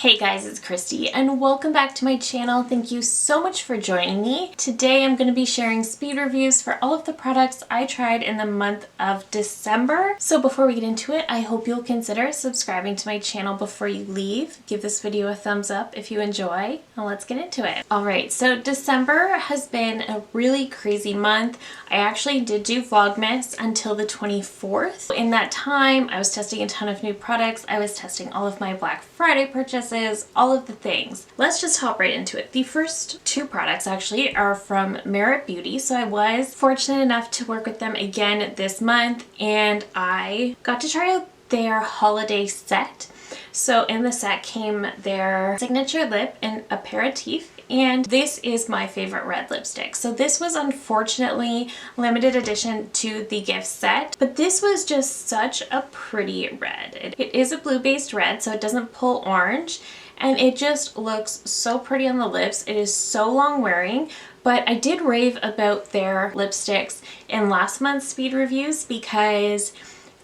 Hey guys, it's Christy and welcome back to my channel. Thank you so much for joining me. Today I'm going to be sharing speed reviews for all of the products I tried in the month of December. So before we get into it, I hope you'll consider subscribing to my channel before you leave. Give this video a thumbs up if you enjoy, and let's get into it. Alright, so December has been a really crazy month. I actually did do Vlogmas until the 24th. In that time, I was testing a ton of new products. I was testing all of my Black Friday purchases, all of the things. Let's just hop right into it. The first two products actually are from Merit Beauty. So I was fortunate enough to work with them again this month and I got to try out their holiday set. So in the set came their signature lip and aperitif, and this is my favorite red lipstick. So this was unfortunately limited edition to the gift set, but this was just such a pretty red. It is a blue-based red, so it doesn't pull orange, and it just looks so pretty on the lips. It is so long wearing, but I did rave about their lipsticks in last month's speed reviews because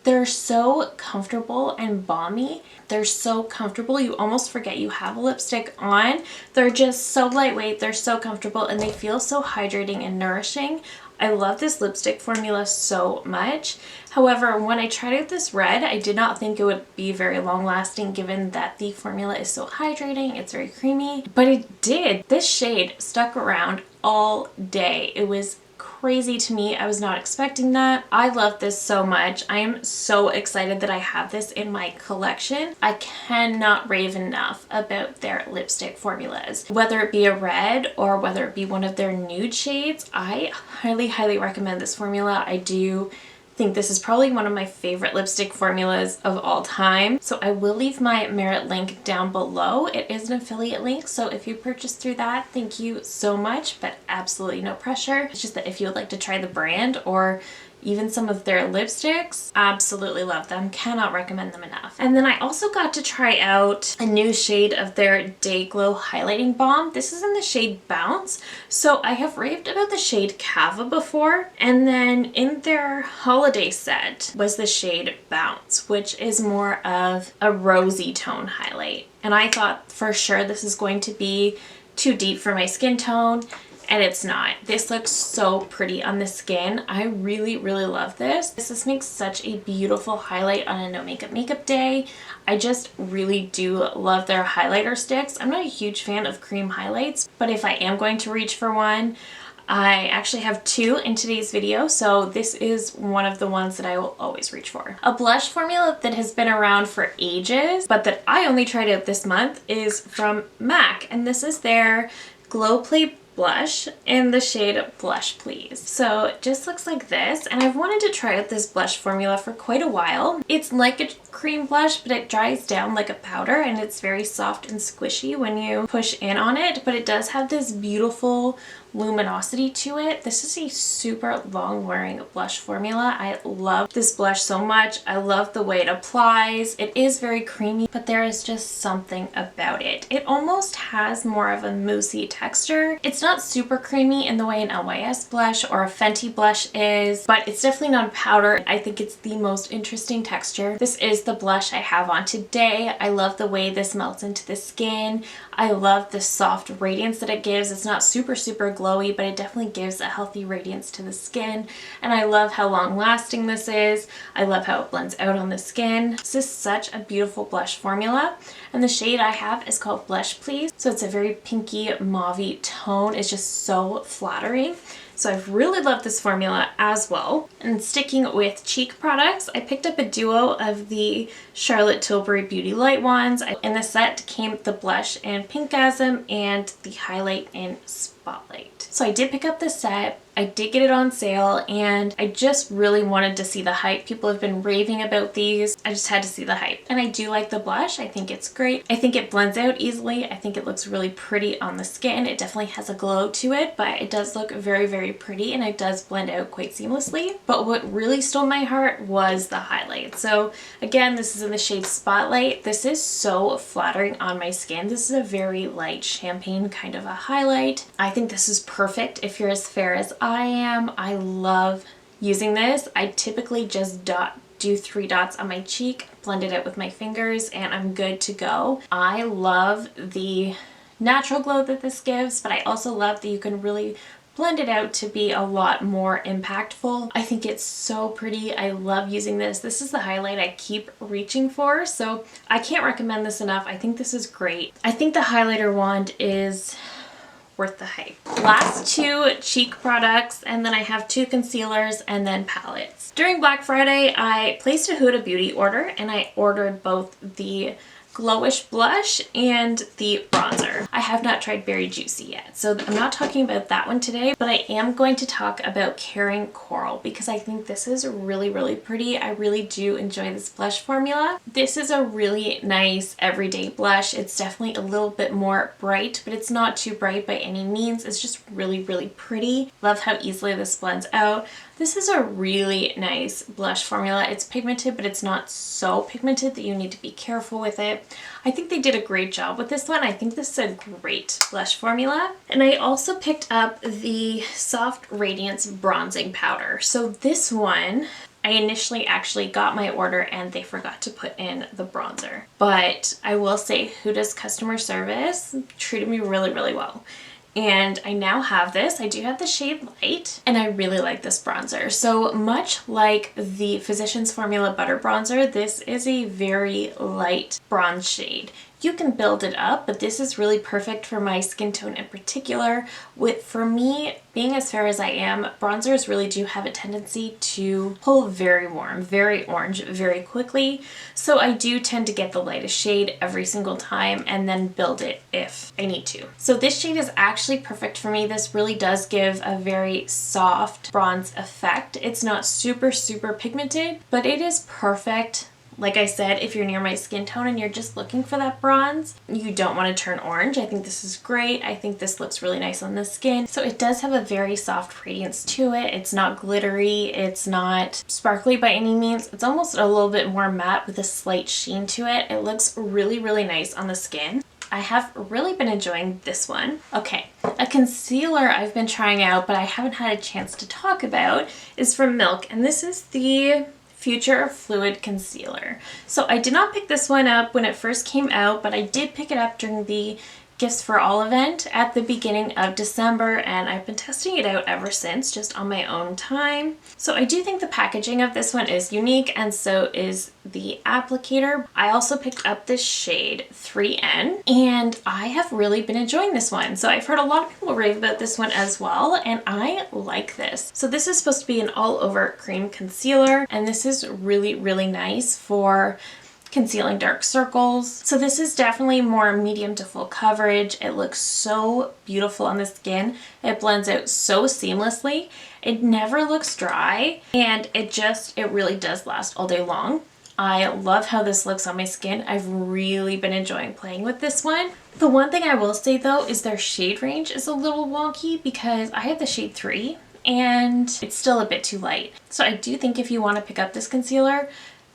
they're so comfortable and balmy. They're so comfortable, you almost forget you have a lipstick on. They're just so lightweight, they're so comfortable, and they feel so hydrating and nourishing. I love this lipstick formula so much. However, when I tried out this red, I did not think it would be very long lasting given that the formula is so hydrating, it's very creamy, but it did. This shade stuck around all day. It was crazy to me. I was not expecting that. I love this so much. I am so excited that I have this in my collection. I cannot rave enough about their lipstick formulas. Whether it be a red or whether it be one of their nude shades, I highly recommend this formula. I do think this is probably one of my favorite lipstick formulas of all time. So I will leave my Merit link down below. It is an affiliate link, so if you purchase through that, thank you so much, but absolutely no pressure. It's just that if you would like to try the brand or even some of their lipsticks, absolutely love them. Cannot recommend them enough. And then I also got to try out a new shade of their Day Glow Highlighting Balm. This is in the shade Bounce. So I have raved about the shade Cava before, and then in their holiday set was the shade Bounce, which is more of a rosy tone highlight. And I thought for sure this is going to be too deep for my skin tone, and it's not. This looks so pretty on the skin. I really love this. This makes such a beautiful highlight on a no makeup day. I just really do love their highlighter sticks. I'm not a huge fan of cream highlights, but if I am going to reach for one, I actually have two in today's video, so this is one of the ones that I will always reach for. A blush formula that has been around for ages, but that I only tried out this month is from MAC, and this is their Glow Play blush in the shade Blush Please. So it just looks like this, and I've wanted to try out this blush formula for quite a while. It's like a cream blush, but it dries down like a powder, and it's very soft and squishy when you push in on it, but it does have this beautiful luminosity to it. This is a super long wearing blush formula. I love this blush so much. I love the way it applies. It is very creamy, but there is just something about it. It almost has more of a moussey texture. It's not super creamy in the way an LYS blush or a Fenty blush is, but it's definitely not a powder. I think it's the most interesting texture. This is the blush I have on today. I love the way this melts into the skin. I love the soft radiance that it gives. It's not super glowy, but it definitely gives a healthy radiance to the skin. And I love how long lasting this is. I love how it blends out on the skin. This is such a beautiful blush formula. And the shade I have is called Blush Please. So it's a very pinky mauve-y tone. It's just so flattering. So I've really loved this formula as well. And sticking with cheek products, I picked up a duo of the Charlotte Tilbury Beauty Light wands. In the set came the blush in Pinkgasm and the highlight in Spotlight. So I did pick up the set. I did get it on sale, and I just really wanted to see the hype. People have been raving about these. I just had to see the hype. And I do like the blush. I think it's great. I think it blends out easily. I think it looks really pretty on the skin. It definitely has a glow to it, but it does look very pretty, and it does blend out quite seamlessly. But what really stole my heart was the highlight. So again, this is in the shade Spotlight. This is so flattering on my skin. This is a very light champagne kind of a highlight. I think this is perfect if you're as fair as I am. I love using this. I typically just dot do 3 dots on my cheek, blend it out with my fingers, and I'm good to go. I love the natural glow that this gives, but I also love that you can really blend it out to be a lot more impactful. I think it's so pretty. I love using this. This is the highlight I keep reaching for, so I can't recommend this enough. I think this is great. I think the highlighter wand is worth the hype. Last 2 cheek products, and then I have 2 concealers and then palettes. During Black Friday, I placed a Huda Beauty order, and I ordered both the Glowish blush and the bronzer. I have not tried Berry Juicy yet, so I'm not talking about that one today, but I am going to talk about Caring Coral because I think this is really, really pretty. I really do enjoy this blush formula. This is a really nice everyday blush. It's definitely a little bit more bright, but it's not too bright by any means. It's just really, really pretty. Love how easily this blends out. This is a really nice blush formula. It's pigmented, but it's not so pigmented that you need to be careful with it. I think they did a great job with this one. I think this is a great blush formula. And I also picked up the Soft Radiance Bronzing Powder. So this one, I initially actually got my order and they forgot to put in the bronzer. But I will say Huda's customer service treated me really, really well. And I now have this. I do have the shade Light, and I really like this bronzer. So much like the Physicians Formula Butter Bronzer, this is a very light bronze shade. You can build it up, but this is really perfect for my skin tone in particular. For me, being as fair as I am, bronzers really do have a tendency to pull very warm, very orange, very quickly. So I do tend to get the lightest shade every single time and then build it if I need to. So this shade is actually perfect for me. This really does give a very soft bronze effect. It's not super, super pigmented, but it is perfect. Like I said, if you're near my skin tone and you're just looking for that bronze, you don't want to turn orange. I think this is great. I think this looks really nice on the skin. So it does have a very soft radiance to it. It's not glittery. It's not sparkly by any means. It's almost a little bit more matte with a slight sheen to it. It looks really, really nice on the skin. I have really been enjoying this one. Okay, a concealer I've been trying out, but I haven't had a chance to talk about is from Milk, and this is the Future Fluid Concealer. So I did not pick this one up when it first came out, but I did pick it up during the Gifts for All event at the beginning of December, and I've been testing it out ever since, just on my own time. So I do think the packaging of this one is unique, and so is the applicator. I also picked up this shade 3N, and I have really been enjoying this one. So I've heard a lot of people rave about this one as well, and I like this. So this is supposed to be an all-over cream concealer, and this is really, really nice for concealing dark circles. So this is definitely more medium to full coverage. It looks so beautiful on the skin. It blends out so seamlessly. It never looks dry, and it really does last all day long. I love how this looks on my skin. I've really been enjoying playing with this one. The one thing I will say though is their shade range is a little wonky because I have the shade 3 and it's still a bit too light. So I do think if you want to pick up this concealer,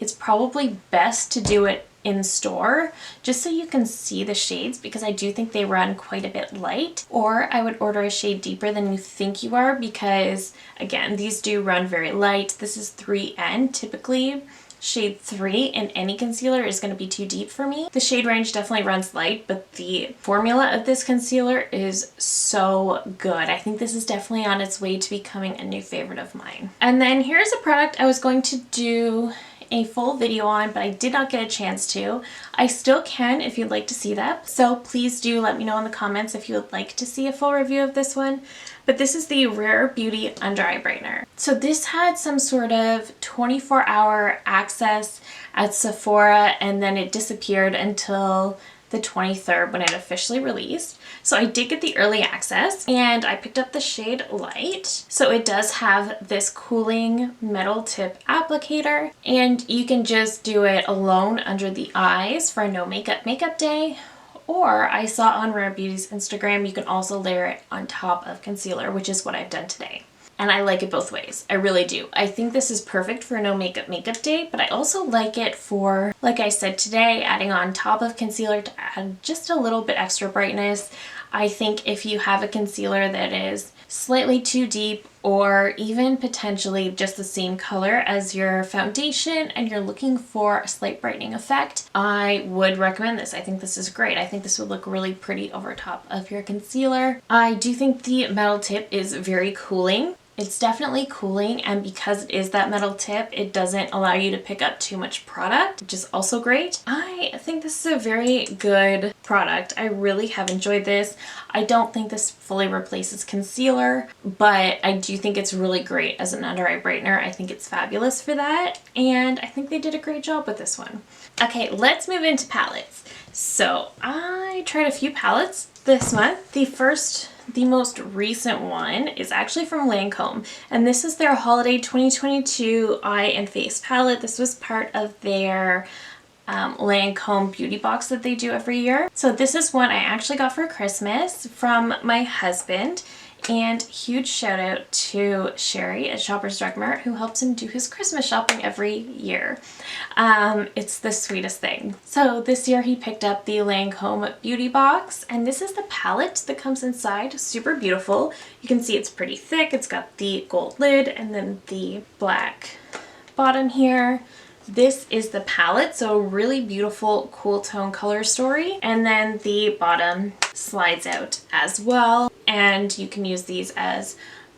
it's probably best to do it in store just so you can see the shades, because I do think they run quite a bit light. Or I would order a shade deeper than you think you are, because again, these do run very light. This is 3N. Typically shade 3 in any concealer is going to be too deep for me. The shade range definitely runs light, but the formula of this concealer is so good. I think this is definitely on its way to becoming a new favorite of mine. And then here's a product I was going to do a full video on, but I did not get a chance to. I still can if you'd like to see that. So please do let me know in the comments if you would like to see a full review of this one. But this is the Rare Beauty Under Eye Brightener. So this had some sort of 24-hour access at Sephora, and then it disappeared until the 23rd when it officially released. So I did get the early access, and I picked up the shade Light. So it does have this cooling metal tip applicator, and you can just do it alone under the eyes for a no makeup day. Or I saw on Rare Beauty's Instagram, you can also layer it on top of concealer, which is what I've done today. And I like it both ways. I really do. I think this is perfect for a no makeup day, but I also like it for, like I said today, adding on top of concealer to add just a little bit extra brightness. I think if you have a concealer that is slightly too deep or even potentially just the same color as your foundation and you're looking for a slight brightening effect, I would recommend this. I think this is great. I think this would look really pretty over top of your concealer. I do think the metal tip is very cooling. It's definitely cooling, and because it is that metal tip, it doesn't allow you to pick up too much product, which is also great. I think this is a very good product. I really have enjoyed this. I don't think this fully replaces concealer, but I do think it's really great as an under eye brightener. I think it's fabulous for that, and I think they did a great job with this one. Okay, let's move into palettes. So I tried a few palettes this month. The most recent one is actually from Lancome, and this is their Holiday 2022 Eye and Face Palette. This was part of their Lancome beauty box that they do every year. So this is one I actually got for Christmas from my husband. And huge shout out to Sherry at Shoppers Drug Mart, who helps him do his Christmas shopping every year. It's the sweetest thing. So this year he picked up the Lancome beauty box, and this is the palette that comes inside. Super beautiful. You can see it's pretty thick. It's got the gold lid and then the black bottom here. This is the palette, so really beautiful cool tone color story, and then the bottom slides out as well, and you can use these as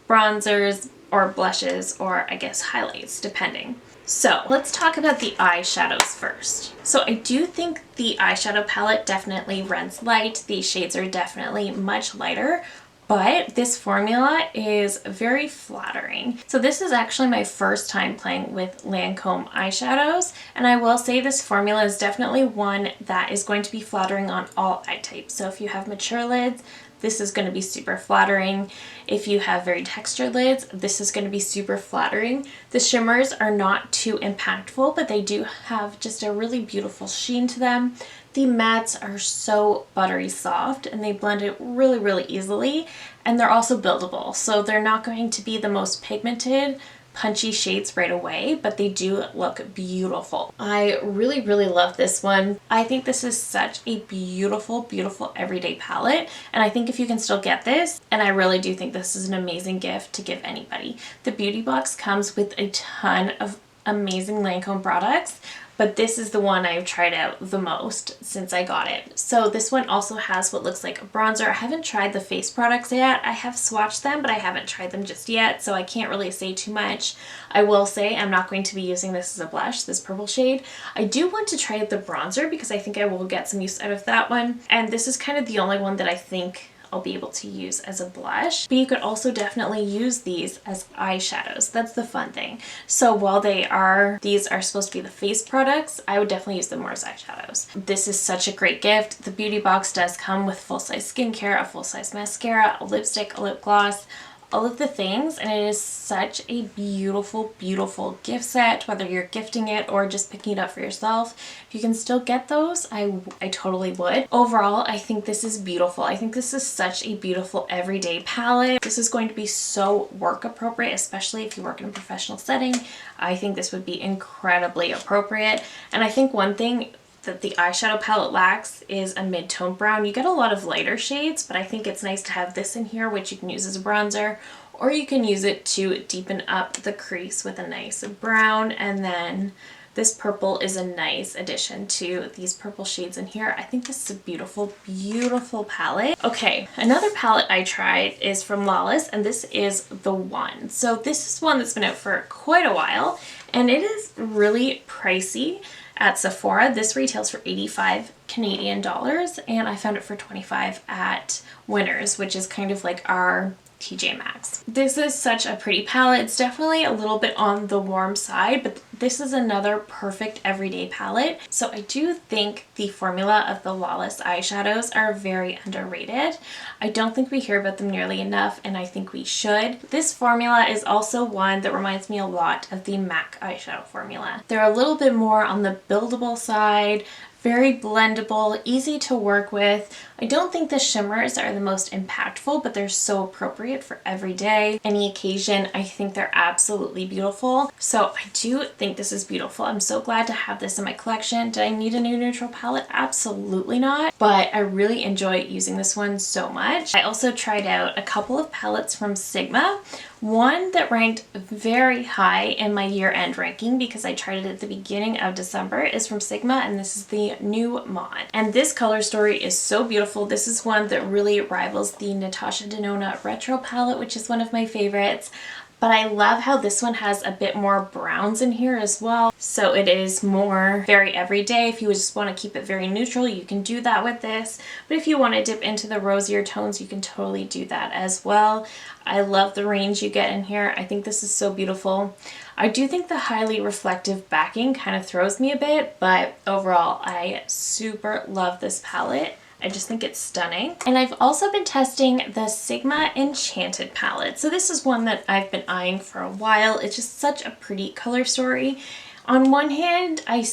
bronzers or blushes or I guess highlights depending. So let's talk about the eyeshadows first. So I do think the eyeshadow palette definitely runs light. These shades are definitely much lighter, but this formula is very flattering. So this is actually my first time playing with Lancome eyeshadows, and I will say this formula is definitely one that is going to be flattering on all eye types. So if you have mature lids, this is going to be super flattering. If you have very textured lids, this is going to be super flattering. The shimmers are not too impactful, but they do have just a really beautiful sheen to them. The mattes are so buttery soft and they blend it really, really easily, and they're also buildable. So they're not going to be the most pigmented, punchy shades right away, but they do look beautiful. I really, really love this one. I think this is such a beautiful, beautiful everyday palette, and I think if you can still get this, and I really do think this is an amazing gift to give anybody. The beauty box comes with a ton of amazing Lancome products, but this is the one I've tried out the most since I got it. So this one also has what looks like a bronzer. I haven't tried the face products yet. I have swatched them, but I haven't tried them just yet, so I can't really say too much. I will say I'm not going to be using this as a blush, this purple shade. I do want to try the bronzer because I think I will get some use out of that one. And this is kind of the only one that I think I'll be able to use as a blush, but you could also definitely use these as eyeshadows. That's the fun thing. So while these are supposed to be the face products, I would definitely use them more as eyeshadows. This is such a great gift. The beauty box does come with full-size skincare, a full-size mascara, a lipstick, a lip gloss, all of the things, and it is such a beautiful, beautiful gift set, whether you're gifting it or just picking it up for yourself. If you can still get those, I totally would. Overall, I think this is beautiful. I think this is such a beautiful everyday palette. This is going to be so work appropriate, especially if you work in a professional setting. I think this would be incredibly appropriate. And I think one thing that the eyeshadow palette lacks is a mid-tone brown. You get a lot of lighter shades, but I think it's nice to have this in here, which you can use as a bronzer, or you can use it to deepen up the crease with a nice brown. And then this purple is a nice addition to these purple shades in here. I think this is a beautiful, beautiful palette. Okay, another palette I tried is from Lawless, and this is the One. So this is one that's been out for quite a while, and it is really pricey. At Sephora, this retails for 85 Canadian dollars, and I found it for 25 at Winners, which is kind of like our TJ Maxx. This is such a pretty palette. It's definitely a little bit on the warm side, but this is another perfect everyday palette. So I do think the formula of the Lawless eyeshadows are very underrated. I don't think we hear about them nearly enough, and I think we should. This formula is also one that reminds me a lot of the MAC eyeshadow formula. They're a little bit more on the buildable side, Very blendable, easy to work with. I don't think the shimmers are the most impactful, but they're so appropriate for every day, any occasion. I think they're absolutely beautiful. So I do think this is beautiful. I'm so glad to have this in my collection. Did I need a new neutral palette? Absolutely not, but I really enjoy using this one so much. I also tried out a couple of palettes from Sigma. One that ranked very high in my year-end ranking because I tried it at the beginning of December is from Sigma, and this is the new Mod. And this color story is so beautiful. This is one that really rivals the Natasha Denona Retro palette, which is one of my favorites. But I love how this one has a bit more browns in here as well. So it is more very everyday. If you just want to keep it very neutral, you can do that with this. But if you want to dip into the rosier tones, you can totally do that as well. I love the range you get in here. I think this is so beautiful. I do think the highly reflective backing kind of throws me a bit, but overall, I super love this palette. I just think it's stunning. And I've also been testing the Sigma Enchanted palette. So this is one that I've been eyeing for a while. It's just such a pretty color story. On one hand, I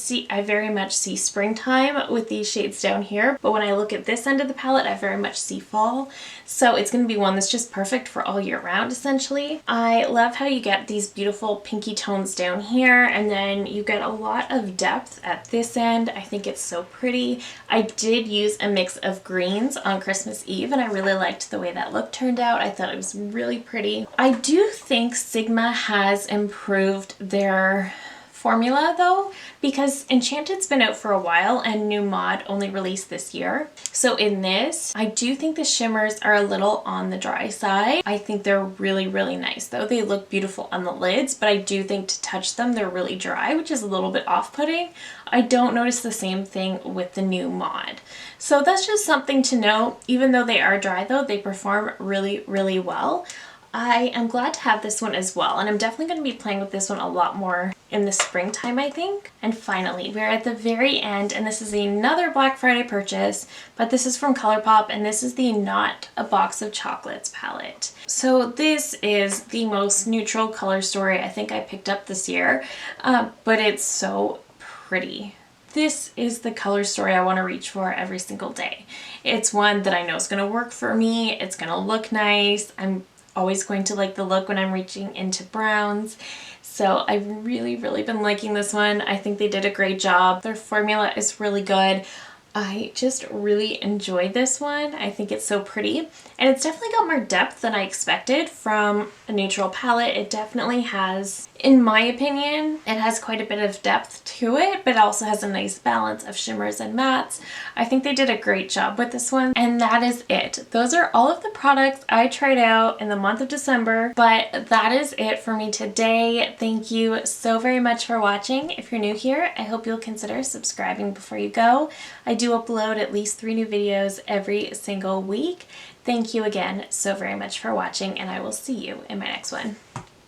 very much see springtime with these shades down here, but when I look at this end of the palette, I very much see fall. So it's going to be one that's just perfect for all year round, essentially. I love how you get these beautiful pinky tones down here, and then you get a lot of depth at this end. I think it's so pretty. I did use a mix of greens on Christmas Eve, and I really liked the way that look turned out. I thought it was really pretty. I do think Sigma has improved their formula though, because Enchanted's been out for a while and new Mod only released this year. So in this, I do think the shimmers are a little on the dry side. I think they're really, really nice though. They look beautiful on the lids, but I do think to touch them, they're really dry, which is a little bit off-putting. I don't notice the same thing with the new Mod. So that's just something to know. Even though they are dry though, they perform really, really well. I am glad to have this one as well, and I'm definitely going to be playing with this one a lot more in the springtime, I think. And finally, we're at the very end, and this is another Black Friday purchase, but this is from ColourPop, and this is the Not a Box of Chocolates palette. So this is the most neutral color story I think I picked up this year, but it's so pretty. This is the color story I want to reach for every single day. It's one that I know is going to work for me. It's going to look nice. I'm always going to like the look when I'm reaching into browns. So I've really, really been liking this one. I think they did a great job. Their formula is really good. I just really enjoyed this one. I think it's so pretty, and it's definitely got more depth than I expected from a neutral palette. It definitely has, in my opinion, it has quite a bit of depth to it, but it also has a nice balance of shimmers and mattes. I think they did a great job with this one, and that is it. Those are all of the products I tried out in the month of December, but that is it for me today. Thank you so very much for watching. If you're new here, I hope you'll consider subscribing before you go. I do upload at least 3 new videos every single week. Thank you again so very much for watching, and I will see you in my next one.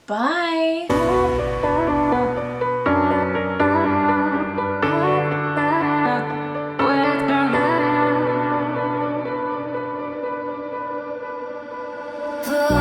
Bye! Oh